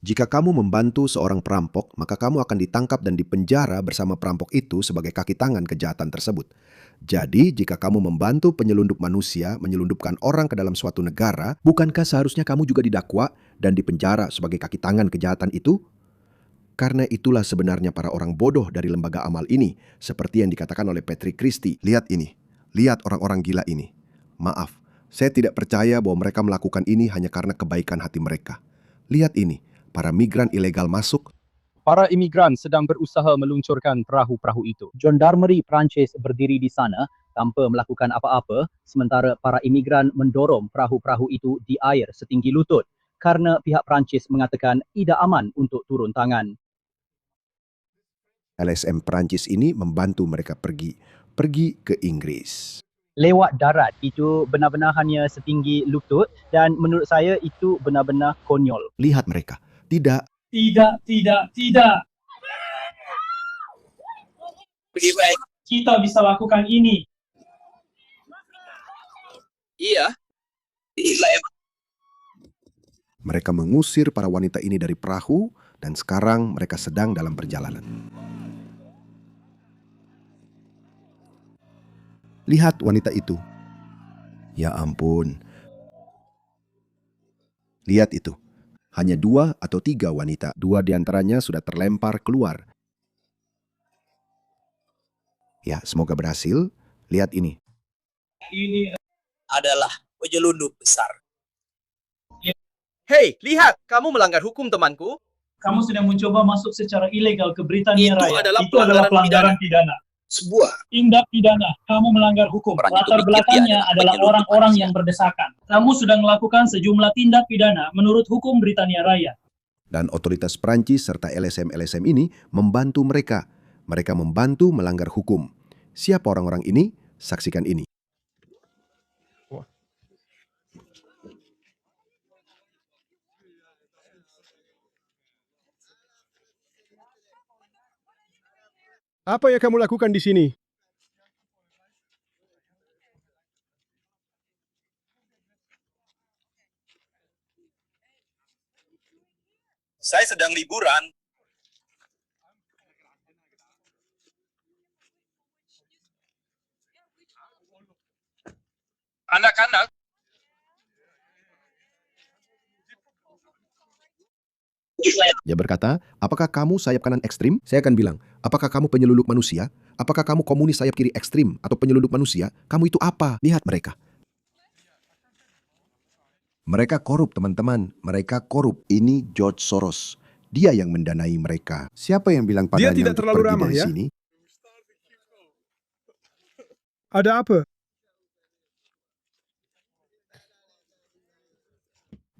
Jika kamu membantu seorang perampok, maka kamu akan ditangkap dan dipenjara bersama perampok itu sebagai kaki tangan kejahatan tersebut. Jadi, jika kamu membantu penyelundup manusia menyelundupkan orang ke dalam suatu negara, bukankah seharusnya kamu juga didakwa dan dipenjara sebagai kaki tangan kejahatan itu? Karena itulah sebenarnya para orang bodoh dari lembaga amal ini, seperti yang dikatakan oleh Patrick Christie. Lihat ini, lihat orang-orang gila ini. Maaf, saya tidak percaya bahwa mereka melakukan ini hanya karena kebaikan hati mereka. Lihat ini, para migran ilegal masuk. Para imigran sedang berusaha meluncurkan perahu-perahu itu. Gendarmeri Perancis berdiri di sana tanpa melakukan apa-apa, sementara para imigran mendorong perahu-perahu itu di air setinggi lutut kerana pihak Perancis mengatakan tidak aman untuk turun tangan. LSM Perancis ini membantu mereka pergi ke Inggris. Lewat darat itu benar-benar hanya setinggi lutut dan menurut saya itu benar-benar konyol. Lihat mereka, tidak. Tidak. Kita bisa lakukan ini. Iya. Mereka mengusir para wanita ini dari perahu dan sekarang mereka sedang dalam perjalanan. Lihat wanita itu. Ya ampun. Lihat itu. Hanya 2 atau 3 wanita. 2 diantaranya sudah terlempar keluar. Ya, semoga berhasil. Lihat ini. Ini Adalah penyelundup besar. Hei, lihat, kamu melanggar hukum temanku. kamu sedang mencoba masuk secara ilegal ke Britania Itu Raya. adalah Itu adalah pelanggaran pidana. Sebuah Tindak pidana, kamu melanggar hukum. Orang itu Latar pikir belakangnya dia adalah adalah penyelundup orang-orang manusia. yang berdesakan. Kamu sudah melakukan sejumlah tindak pidana menurut hukum Britania Raya. Dan otoritas Prancis serta LSM-LSM ini membantu mereka. Mereka membantu melanggar hukum. Siapa orang-orang ini? Saksikan ini. Apa yang kamu lakukan di sini? Saya sedang liburan. Anak-anak, Dia berkata, apakah kamu sayap kanan ekstrim? Saya akan bilang, apakah kamu penyelundup manusia? Apakah kamu komunis sayap kiri ekstrim atau penyelundup manusia? Kamu itu apa? Lihat mereka. Mereka korup, teman-teman. Mereka korup. Ini George Soros. Dia yang mendanai mereka. Siapa yang bilang padanya tidak untuk terlalu pergi ramah, dari ya? sini? Ada apa?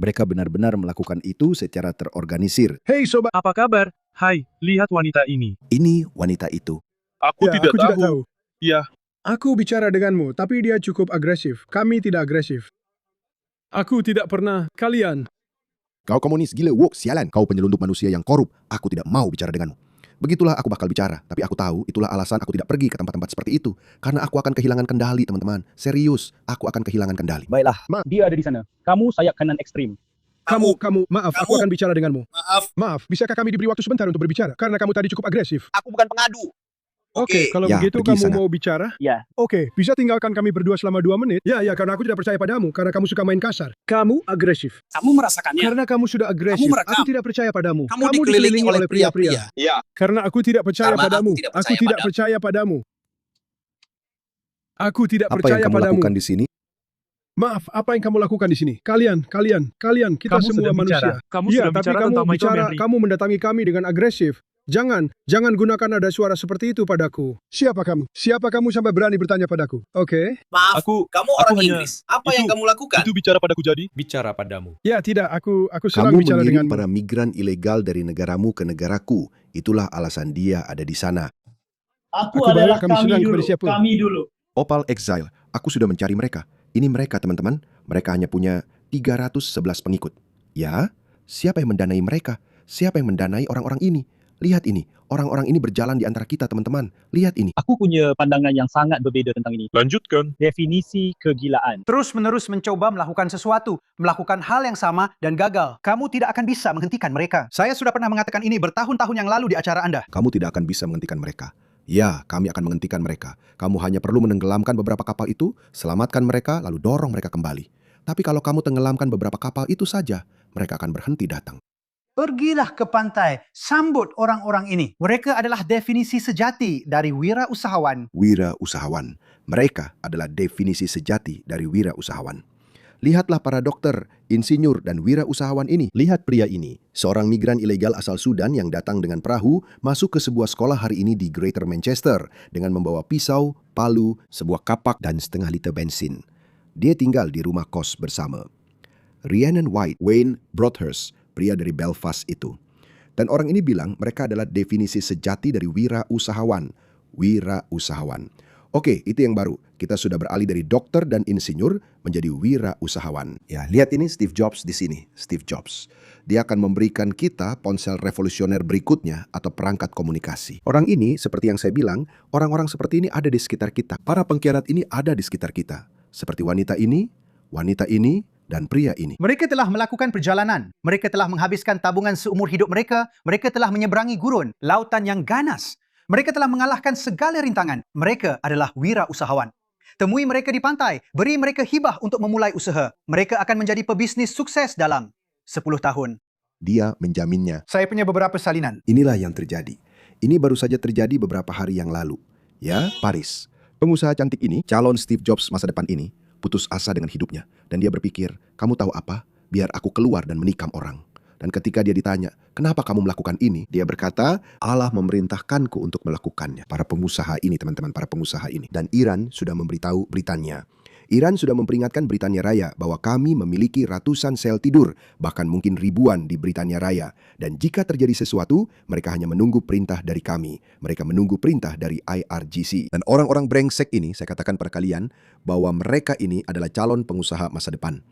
Mereka benar-benar melakukan itu secara terorganisir. Hei sobat, Apa kabar? Hai, lihat wanita ini. Ini wanita itu. Aku ya, aku tidak tahu. Ya. Aku bicara denganmu, tapi dia cukup agresif. Kami tidak agresif. Aku tidak pernah. Kalian. Kau komunis, gila, woke, sialan. Kau penyelundup manusia yang korup. Aku tidak mau bicara denganmu. Begitulah aku bakal bicara. Tapi aku tahu itulah alasan aku tidak pergi ke tempat-tempat seperti itu. Karena aku akan kehilangan kendali, teman-teman. Serius, aku akan kehilangan kendali. Baiklah, Ma. dia ada di sana. Kamu sayap kanan ekstrim. Kamu, maaf, aku Kamu. akan bicara denganmu. maaf, Maaf, bisakah kami diberi waktu sebentar untuk berbicara? Karena kamu tadi cukup agresif. aku bukan pengadu. Oke, kalau Ya, begitu pergi kamu sana. mau bicara? Ya. Oke, bisa tinggalkan kami berdua selama 2 menit? Ya, karena aku tidak percaya padamu, karena kamu suka main kasar. Kamu agresif. Kamu merasakannya. Karena kamu sudah agresif, Kamu merekam. aku tidak percaya padamu. Kamu dikelilingi oleh pria-pria. Karena aku tidak percaya Karena aku padamu. tidak Aku percaya tidak padamu. percaya padamu. Aku tidak Apa yang percaya kamu padamu. lakukan di sini? Maaf, apa yang kamu lakukan di sini? Kalian, kita Kamu semua sedang manusia. bicara. Kamu Iya, sedang tapi bicara kamu tentang Michael bicara, Henry. kamu mendatangi kami dengan agresif. Jangan gunakan nada suara seperti itu padaku. Siapa kamu? Siapa kamu sampai berani bertanya padaku? Oke. Maaf, kamu orang hanya- Inggris. Apa yang kamu lakukan? Itu bicara padaku jadi? Bicara padamu. Ya, tidak, aku sedang Kamu bicara mengirim denganmu. para migran ilegal dari negaramu ke negaraku. Itulah alasan dia ada di sana. Aku Aku adalah bawa kami kami sedang dulu. kepada siapa? Kami dulu. Opal Exile, aku sudah mencari mereka. Ini mereka, teman-teman. Mereka hanya punya 311 pengikut. Ya, siapa yang mendanai mereka? Siapa yang mendanai orang-orang ini? Lihat ini, orang-orang ini berjalan di antara kita, teman-teman. Lihat ini. Aku punya pandangan yang sangat berbeza tentang ini. Lanjutkan. Definisi kegilaan. Terus-menerus mencoba melakukan sesuatu, melakukan hal yang sama dan gagal. Kamu tidak akan bisa menghentikan mereka. Saya sudah pernah mengatakan ini bertahun-tahun yang lalu di acara Anda. Kamu tidak akan bisa menghentikan mereka. Ya, kami akan menghentikan mereka. Kamu hanya perlu menenggelamkan beberapa kapal itu, selamatkan mereka, lalu dorong mereka kembali. Tapi kalau kamu tenggelamkan beberapa kapal itu saja, mereka akan berhenti datang. Pergilah ke pantai, sambut orang-orang ini. Mereka adalah definisi sejati dari wirausahawan. Wirausahawan. Mereka adalah definisi sejati dari wirausahawan. Lihatlah para dokter, insinyur, dan wirausahawan ini. Lihat pria ini, seorang migran ilegal asal Sudan yang datang dengan perahu masuk ke sebuah sekolah hari ini di Greater Manchester dengan membawa pisau, palu, sebuah kapak, dan setengah liter bensin. Dia tinggal di rumah kos bersama Rhiannon White, Wayne Broadhurst, pria dari Belfast itu. Dan orang ini bilang mereka adalah definisi sejati dari wirausahawan. Wirausahawan. Oke, itu yang baru. Kita sudah beralih dari dokter dan insinyur menjadi wirausahawan. Ya, lihat ini Steve Jobs di sini. Steve Jobs. Dia akan memberikan kita ponsel revolusioner berikutnya atau perangkat komunikasi. Orang ini, seperti yang saya bilang, orang-orang seperti ini ada di sekitar kita. Para pengkhianat ini ada di sekitar kita. Seperti wanita ini, dan pria ini. Mereka telah melakukan perjalanan. Mereka telah menghabiskan tabungan seumur hidup mereka. Mereka telah menyeberangi gurun, lautan yang ganas. Mereka telah mengalahkan segala rintangan. Mereka adalah wirausahawan. Temui mereka di pantai. Beri mereka hibah untuk memulai usaha. Mereka akan menjadi pebisnis sukses dalam 10 tahun. Dia menjaminnya. Saya punya beberapa salinan. Inilah yang terjadi. Ini baru saja terjadi beberapa hari yang lalu. Ya, Paris. Pengusaha cantik ini, calon Steve Jobs masa depan ini, putus asa dengan hidupnya. Dan dia berpikir, kamu tahu apa? Biar aku keluar dan menikam orang. Dan ketika dia ditanya, kenapa kamu melakukan ini? Dia berkata, Allah memerintahkanku untuk melakukannya. Para pengusaha ini, teman-teman, para pengusaha ini. Dan Iran sudah memberitahu Britania. Iran sudah memperingatkan Britania Raya bahwa kami memiliki ratusan sel tidur, bahkan mungkin ribuan di Britania Raya. Dan jika terjadi sesuatu, mereka hanya menunggu perintah dari kami. Mereka menunggu perintah dari IRGC. Dan orang-orang brengsek ini, saya katakan pada kalian, bahwa mereka ini adalah calon pengusaha masa depan.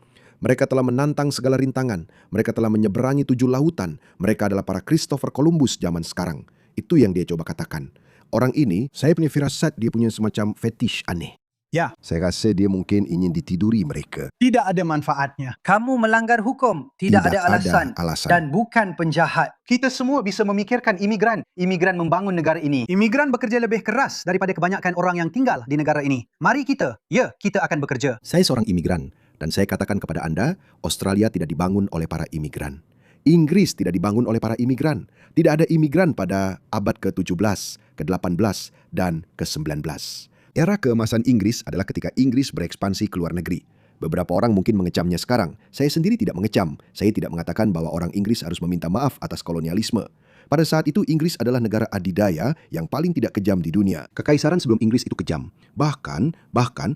Mereka telah menantang segala rintangan. Mereka telah menyeberangi 7 lautan. Mereka adalah para Christopher Columbus zaman sekarang. Itu yang dia coba katakan. Orang ini, saya punya firasat dia punya semacam fetish aneh. Ya. Saya rasa dia mungkin ingin ditiduri mereka. Tidak ada manfaatnya. Kamu melanggar hukum. Tidak ada alasan. Dan bukan penjahat. Kita semua bisa memikirkan imigran. Imigran membangun negara ini. Imigran bekerja lebih keras daripada kebanyakan orang yang tinggal di negara ini. Mari kita akan bekerja. Saya seorang imigran. Dan saya katakan kepada Anda, Australia tidak dibangun oleh para imigran. Inggris tidak dibangun oleh para imigran. Tidak ada imigran pada abad ke-17, ke-18, dan ke-19. Era keemasan Inggris adalah ketika Inggris berekspansi ke luar negeri. Beberapa orang mungkin mengecamnya sekarang. Saya sendiri tidak mengecam. Saya tidak mengatakan bahwa orang Inggris harus meminta maaf atas kolonialisme. Pada saat itu Inggris adalah negara adidaya yang paling tidak kejam di dunia. Kekaisaran sebelum Inggris itu kejam. Bahkan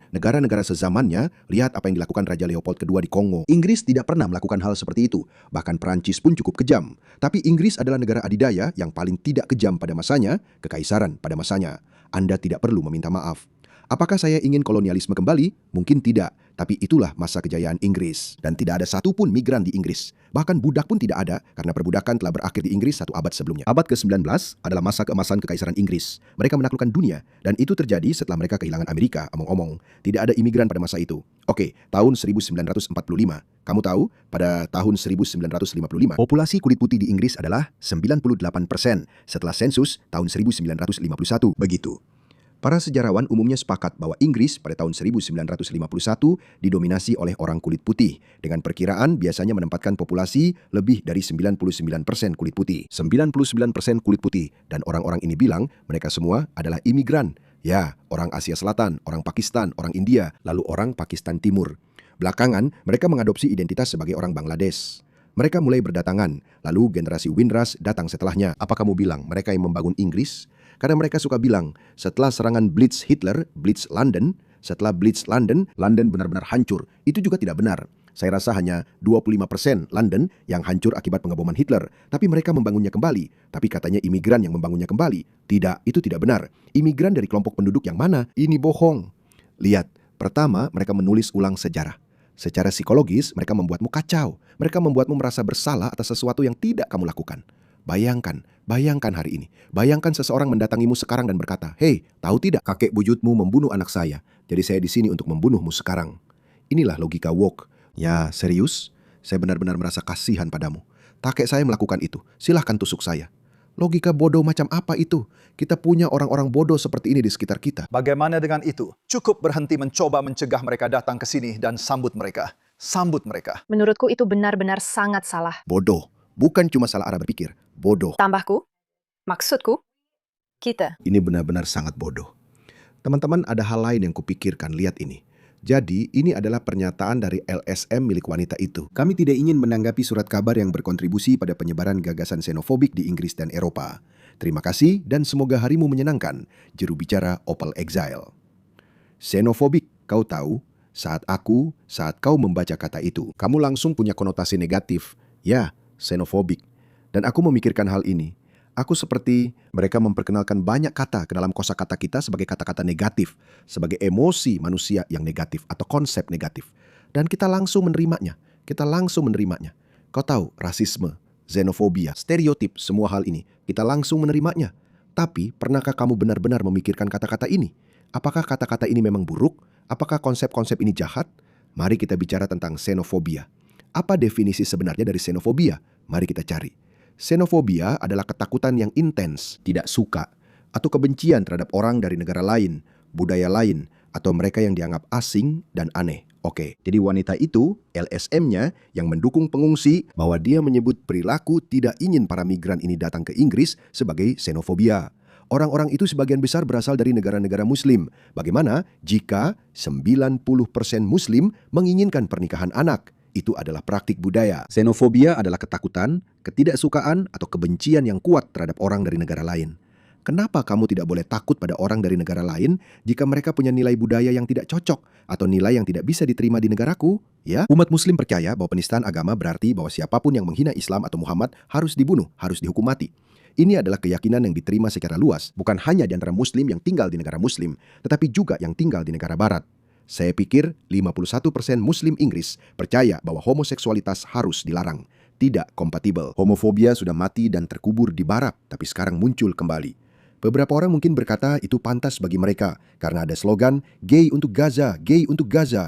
negara-negara sezamannya, lihat apa yang dilakukan Raja Leopold II di Kongo. Inggris tidak pernah melakukan hal seperti itu. Bahkan Perancis pun cukup kejam. Tapi Inggris adalah negara adidaya yang paling tidak kejam pada masanya, kekaisaran pada masanya. Anda tidak perlu meminta maaf. Apakah saya ingin kolonialisme kembali? Mungkin tidak. Tapi itulah masa kejayaan Inggris. Dan tidak ada satupun migran di Inggris. Bahkan budak pun tidak ada karena perbudakan telah berakhir di Inggris 1 abad sebelumnya. Abad ke-19 adalah masa keemasan kekaisaran Inggris. Mereka menaklukkan dunia. Dan itu terjadi setelah mereka kehilangan Amerika, omong-omong. Tidak ada imigran pada masa itu. Oke, tahun 1945. Kamu tahu, pada tahun 1955, populasi kulit putih di Inggris adalah 98% setelah sensus tahun 1951. Begitu. Para sejarawan umumnya sepakat bahwa Inggris pada tahun 1951 didominasi oleh orang kulit putih, dengan perkiraan biasanya menempatkan populasi lebih dari 99% kulit putih. 99% kulit putih, dan orang-orang ini bilang mereka semua adalah imigran. Ya, orang Asia Selatan, orang Pakistan, orang India, lalu orang Pakistan Timur. Belakangan, mereka mengadopsi identitas sebagai orang Bangladesh. Mereka mulai berdatangan, lalu generasi Windrush datang setelahnya. Apa kamu bilang mereka yang membangun Inggris? Karena mereka suka bilang, setelah serangan Blitz Hitler, Blitz London, setelah Blitz London, London benar-benar hancur. Itu juga tidak benar. Saya rasa hanya 25% London yang hancur akibat pengeboman Hitler. Tapi mereka membangunnya kembali. Tapi katanya imigran yang membangunnya kembali. Tidak, itu tidak benar. Imigran dari kelompok penduduk yang mana? Ini bohong. Lihat, pertama mereka menulis ulang sejarah. Secara psikologis, mereka membuatmu kacau. Mereka membuatmu merasa bersalah atas sesuatu yang tidak kamu lakukan. Bayangkan hari ini. Bayangkan seseorang mendatangimu sekarang dan berkata, "Hei, tahu tidak kakek buyutmu membunuh anak saya. Jadi saya di sini untuk membunuhmu sekarang." Inilah logika woke. Ya, serius? Saya benar-benar merasa kasihan padamu. Kakek saya melakukan itu. Silahkan tusuk saya. Logika bodoh macam apa itu? Kita punya orang-orang bodoh seperti ini di sekitar kita. Bagaimana dengan itu? Cukup berhenti mencoba mencegah mereka datang ke sini dan sambut mereka. Sambut mereka. Menurutku itu benar-benar sangat salah. Bodoh. Bukan cuma salah arah berpikir. Bodoh. Tambahku, maksudku, kita. Ini benar-benar sangat bodoh. Teman-teman, ada hal lain yang kupikirkan. Lihat ini. Jadi, ini adalah pernyataan dari LSM milik wanita itu. Kami tidak ingin menanggapi surat kabar yang berkontribusi pada penyebaran gagasan xenofobik di Inggris dan Eropa. Terima kasih dan semoga harimu menyenangkan. Juru bicara Opal Exile. Xenofobik, kau tahu, saat kau membaca kata itu, kamu langsung punya konotasi negatif. Ya, xenofobik. Dan aku memikirkan hal ini. Aku seperti mereka memperkenalkan banyak kata ke dalam kosakata kita sebagai kata-kata negatif, sebagai emosi manusia yang negatif atau konsep negatif. Dan kita langsung menerimanya. Kau tahu, rasisme, xenofobia, stereotip, semua hal ini, kita langsung menerimanya. Tapi, pernahkah kamu benar-benar memikirkan kata-kata ini? Apakah kata-kata ini memang buruk? Apakah konsep-konsep ini jahat? Mari kita bicara tentang xenofobia. Apa definisi sebenarnya dari xenofobia? Mari kita cari. Xenofobia adalah ketakutan yang intens, tidak suka, atau kebencian terhadap orang dari negara lain, budaya lain, atau mereka yang dianggap asing dan aneh. Oke, jadi wanita itu, LSM-nya, yang mendukung pengungsi bahwa dia menyebut perilaku tidak ingin para migran ini datang ke Inggris sebagai xenofobia. Orang-orang itu sebagian besar berasal dari negara-negara Muslim. Bagaimana jika 90% Muslim menginginkan pernikahan anak? Itu adalah praktik budaya. Xenofobia adalah ketakutan, ketidaksukaan, atau kebencian yang kuat terhadap orang dari negara lain. Kenapa kamu tidak boleh takut pada orang dari negara lain jika mereka punya nilai budaya yang tidak cocok atau nilai yang tidak bisa diterima di negaraku? Ya, umat Muslim percaya bahwa penistaan agama berarti bahwa siapapun yang menghina Islam atau Muhammad harus dibunuh, harus dihukum mati. Ini adalah keyakinan yang diterima secara luas, bukan hanya di antara Muslim yang tinggal di negara Muslim, tetapi juga yang tinggal di negara Barat. Saya pikir 51% Muslim Inggris percaya bahwa homoseksualitas harus dilarang. Tidak kompatibel. Homofobia sudah mati dan terkubur di barat, tapi sekarang muncul kembali. Beberapa orang mungkin berkata itu pantas bagi mereka karena ada slogan gay untuk Gaza,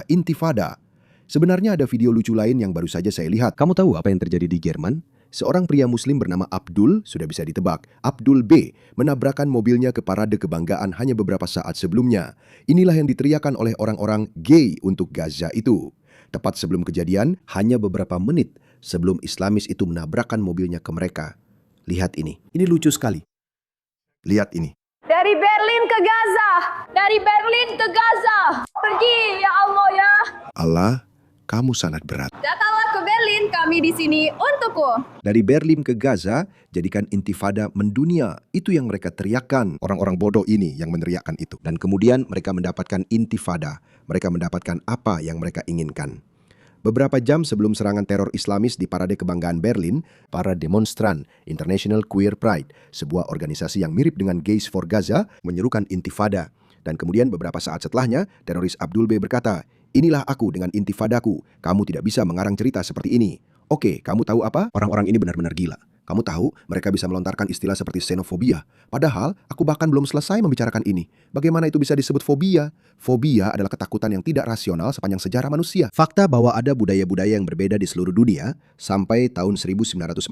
intifada. Sebenarnya ada video lucu lain yang baru saja saya lihat. Kamu tahu apa yang terjadi di Jerman? Seorang pria Muslim bernama Abdul, sudah bisa ditebak, Abdul B, menabrakkan mobilnya ke parade kebanggaan hanya beberapa saat sebelumnya. Inilah yang diteriakan oleh orang-orang gay untuk Gaza itu. Tepat sebelum kejadian, hanya beberapa menit sebelum Islamis itu menabrakkan mobilnya ke mereka. Lihat ini lucu sekali. Lihat ini. Dari Berlin ke Gaza! Dari Berlin ke Gaza! Pergi, ya Allah ya! Allah, kamu sangat berat. Datanglah ke Berlin, kami di sini untukku. Dari Berlin ke Gaza, jadikan intifada mendunia. Itu yang mereka teriakkan. Orang-orang bodoh ini yang meneriakkan itu. Dan kemudian mereka mendapatkan intifada. Mereka mendapatkan apa yang mereka inginkan. Beberapa jam sebelum serangan teror Islamis di Parade Kebanggaan Berlin, para demonstran International Queer Pride, sebuah organisasi yang mirip dengan Gays for Gaza, menyerukan intifada. Dan kemudian beberapa saat setelahnya, teroris Abdul B berkata, "Inilah aku dengan intifadaku. Kamu tidak bisa mengarang cerita seperti ini." Oke, kamu tahu apa? Orang-orang ini benar-benar gila. Kamu tahu, mereka bisa melontarkan istilah seperti xenofobia. Padahal, aku bahkan belum selesai membicarakan ini. Bagaimana itu bisa disebut fobia? Fobia adalah ketakutan yang tidak rasional sepanjang sejarah manusia. Fakta bahwa ada budaya-budaya yang berbeda di seluruh dunia, sampai tahun 1945,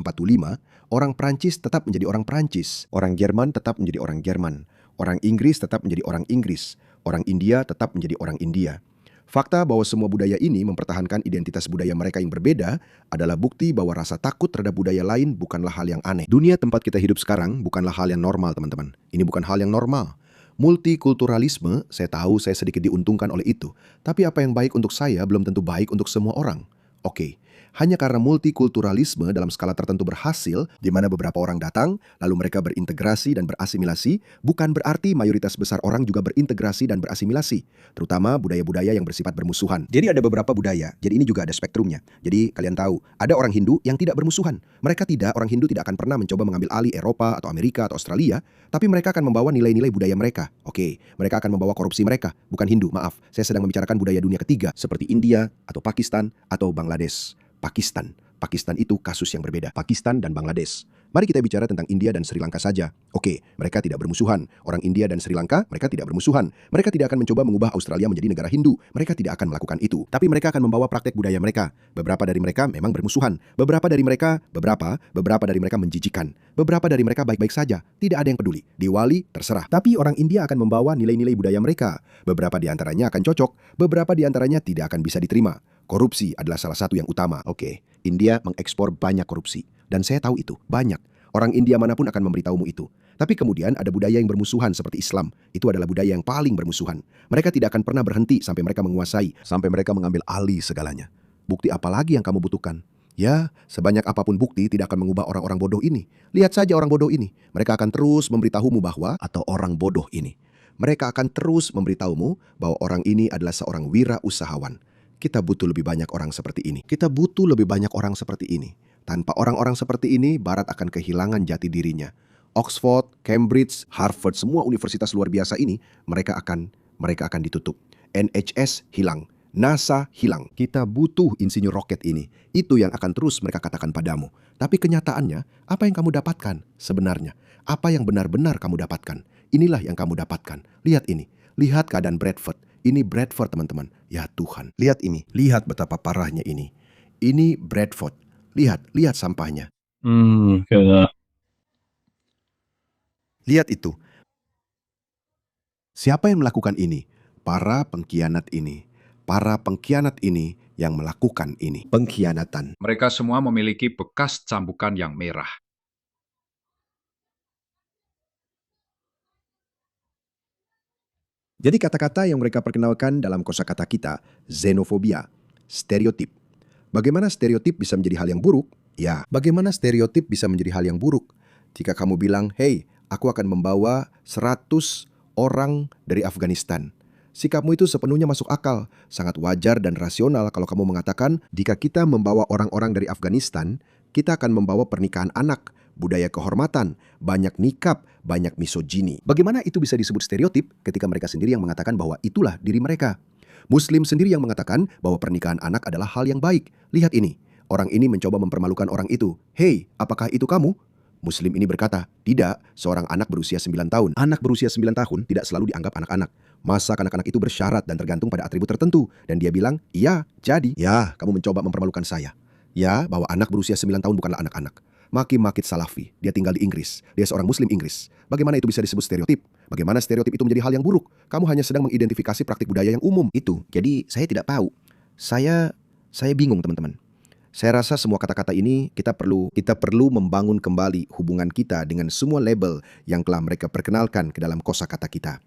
orang Prancis tetap menjadi orang Prancis. Orang Jerman tetap menjadi orang Jerman. Orang Inggris tetap menjadi orang Inggris. Orang India tetap menjadi orang India. Fakta bahwa semua budaya ini mempertahankan identitas budaya mereka yang berbeda adalah bukti bahwa rasa takut terhadap budaya lain bukanlah hal yang aneh. Dunia tempat kita hidup sekarang bukanlah hal yang normal, teman-teman. Ini bukan hal yang normal. Multikulturalisme, saya tahu saya sedikit diuntungkan oleh itu. Tapi apa yang baik untuk saya belum tentu baik untuk semua orang. Oke. Hanya karena multikulturalisme dalam skala tertentu berhasil, di mana beberapa orang datang, lalu mereka berintegrasi dan berasimilasi, bukan berarti mayoritas besar orang juga berintegrasi dan berasimilasi, terutama budaya-budaya yang bersifat bermusuhan. Jadi ada beberapa budaya, jadi ini juga ada spektrumnya. Jadi kalian tahu, ada orang Hindu yang tidak bermusuhan. Orang Hindu tidak akan pernah mencoba mengambil alih Eropa atau Amerika atau Australia, tapi mereka akan membawa nilai-nilai budaya mereka. Oke, mereka akan membawa korupsi mereka, bukan Hindu, maaf. Saya sedang membicarakan budaya dunia ketiga, seperti India atau Pakistan atau Bangladesh. Pakistan itu kasus yang berbeda. Pakistan dan Bangladesh. Mari kita bicara tentang India dan Sri Lanka saja. Oke, mereka tidak bermusuhan. Orang India dan Sri Lanka, mereka tidak bermusuhan. Mereka tidak akan mencoba mengubah Australia menjadi negara Hindu. Mereka tidak akan melakukan itu. Tapi mereka akan membawa praktek budaya mereka. Beberapa dari mereka memang bermusuhan. Beberapa dari mereka menjijikan. Beberapa dari mereka baik-baik saja. Tidak ada yang peduli. Diwali, terserah. Tapi orang India akan membawa nilai-nilai budaya mereka. Beberapa di antaranya akan cocok. Beberapa di antaranya tidak akan bisa diterima. Korupsi adalah salah satu yang utama. Oke, India mengekspor banyak korupsi. Dan saya tahu itu, banyak. Orang India manapun akan memberitahumu itu. Tapi kemudian ada budaya yang bermusuhan seperti Islam. Itu adalah budaya yang paling bermusuhan. Mereka tidak akan pernah berhenti sampai mereka menguasai, sampai mereka mengambil alih segalanya. Bukti apa lagi yang kamu butuhkan? Ya, sebanyak apapun bukti tidak akan mengubah orang-orang bodoh ini. Lihat saja orang bodoh ini. Mereka akan terus memberitahumu bahwa, atau orang bodoh ini. Mereka akan terus memberitahumu bahwa orang ini adalah seorang wirausahawan. Kita butuh lebih banyak orang seperti ini. Kita butuh lebih banyak orang seperti ini. Tanpa orang-orang seperti ini, Barat akan kehilangan jati dirinya. Oxford, Cambridge, Harvard, semua universitas luar biasa ini, mereka akan ditutup. NHS hilang. NASA hilang. Kita butuh insinyur roket ini. Itu yang akan terus mereka katakan padamu. Tapi kenyataannya, apa yang kamu dapatkan sebenarnya? Apa yang benar-benar kamu dapatkan? Inilah yang kamu dapatkan. Lihat ini. Lihat keadaan Bradford. Ini Bradford, teman-teman. Ya Tuhan. Lihat ini. Lihat betapa parahnya ini. Ini Bradford. Lihat sampahnya. Lihat itu. Siapa yang melakukan ini? Para pengkhianat ini. Para pengkhianat ini yang melakukan ini. Pengkhianatan. Mereka semua memiliki bekas cambukan yang merah. Jadi kata-kata yang mereka perkenalkan dalam kosakata kita, xenofobia, stereotip. Bagaimana stereotip bisa menjadi hal yang buruk? Ya, bagaimana stereotip bisa menjadi hal yang buruk? Jika kamu bilang, hey, aku akan membawa 100 orang dari Afghanistan. Sikapmu itu sepenuhnya masuk akal. Sangat wajar dan rasional kalau kamu mengatakan, jika kita membawa orang-orang dari Afghanistan, kita akan membawa pernikahan anak, budaya kehormatan, banyak nikab, banyak misogini. Bagaimana itu bisa disebut stereotip ketika mereka sendiri yang mengatakan bahwa itulah diri mereka? Muslim sendiri yang mengatakan bahwa pernikahan anak adalah hal yang baik. Lihat ini, orang ini mencoba mempermalukan orang itu. Hei, apakah itu kamu? Muslim ini berkata, tidak, seorang anak berusia 9 tahun. Anak berusia 9 tahun tidak selalu dianggap anak-anak. Masa anak-anak itu bersyarat dan tergantung pada atribut tertentu. Dan dia bilang, iya, jadi. Ya, kamu mencoba mempermalukan saya. Ya, bahwa anak berusia 9 tahun bukanlah anak-anak. Maki Makit Salafi, dia tinggal di Inggris. Dia seorang Muslim Inggris. Bagaimana itu bisa disebut stereotip? Bagaimana stereotip itu menjadi hal yang buruk? Kamu hanya sedang mengidentifikasi praktik budaya yang umum. Itu, jadi saya tidak tahu. Saya bingung, teman-teman. Saya rasa semua kata-kata ini kita perlu membangun kembali hubungan kita dengan semua label yang telah mereka perkenalkan ke dalam kosakata kita.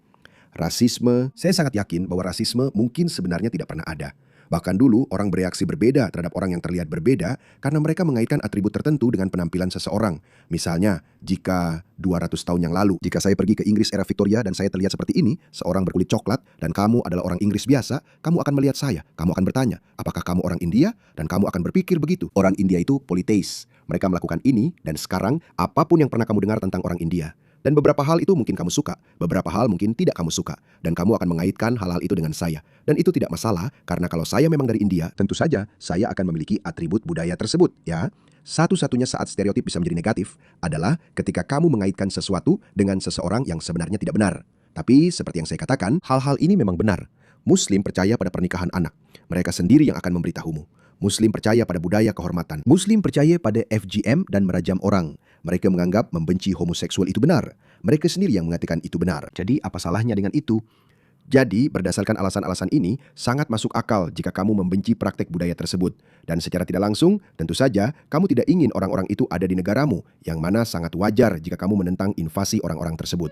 Rasisme, saya sangat yakin bahwa rasisme mungkin sebenarnya tidak pernah ada. Bahkan dulu orang bereaksi berbeda terhadap orang yang terlihat berbeda karena mereka mengaitkan atribut tertentu dengan penampilan seseorang. Misalnya, jika 200 tahun yang lalu, jika saya pergi ke Inggris era Victoria dan saya terlihat seperti ini, seorang berkulit coklat, dan kamu adalah orang Inggris biasa, kamu akan melihat saya. Kamu akan bertanya, apakah kamu orang India? Dan kamu akan berpikir begitu. Orang India itu polytheist. Mereka melakukan ini, dan sekarang apapun yang pernah kamu dengar tentang orang India. Dan beberapa hal itu mungkin kamu suka, beberapa hal mungkin tidak kamu suka. Dan kamu akan mengaitkan hal-hal itu dengan saya. Dan itu tidak masalah, karena kalau saya memang dari India, tentu saja saya akan memiliki atribut budaya tersebut, ya. Satu-satunya saat stereotip bisa menjadi negatif adalah ketika kamu mengaitkan sesuatu dengan seseorang yang sebenarnya tidak benar. Tapi seperti yang saya katakan, hal-hal ini memang benar. Muslim percaya pada pernikahan anak. Mereka sendiri yang akan memberitahumu. Muslim percaya pada budaya kehormatan. Muslim percaya pada FGM dan merajam orang. Mereka menganggap membenci homoseksual itu benar. Mereka sendiri yang mengatakan itu benar. Jadi apa salahnya dengan itu? Jadi berdasarkan alasan-alasan ini sangat masuk akal jika kamu membenci praktek budaya tersebut. Dan secara tidak langsung, tentu saja kamu tidak ingin orang-orang itu ada di negaramu, yang mana sangat wajar jika kamu menentang invasi orang-orang tersebut.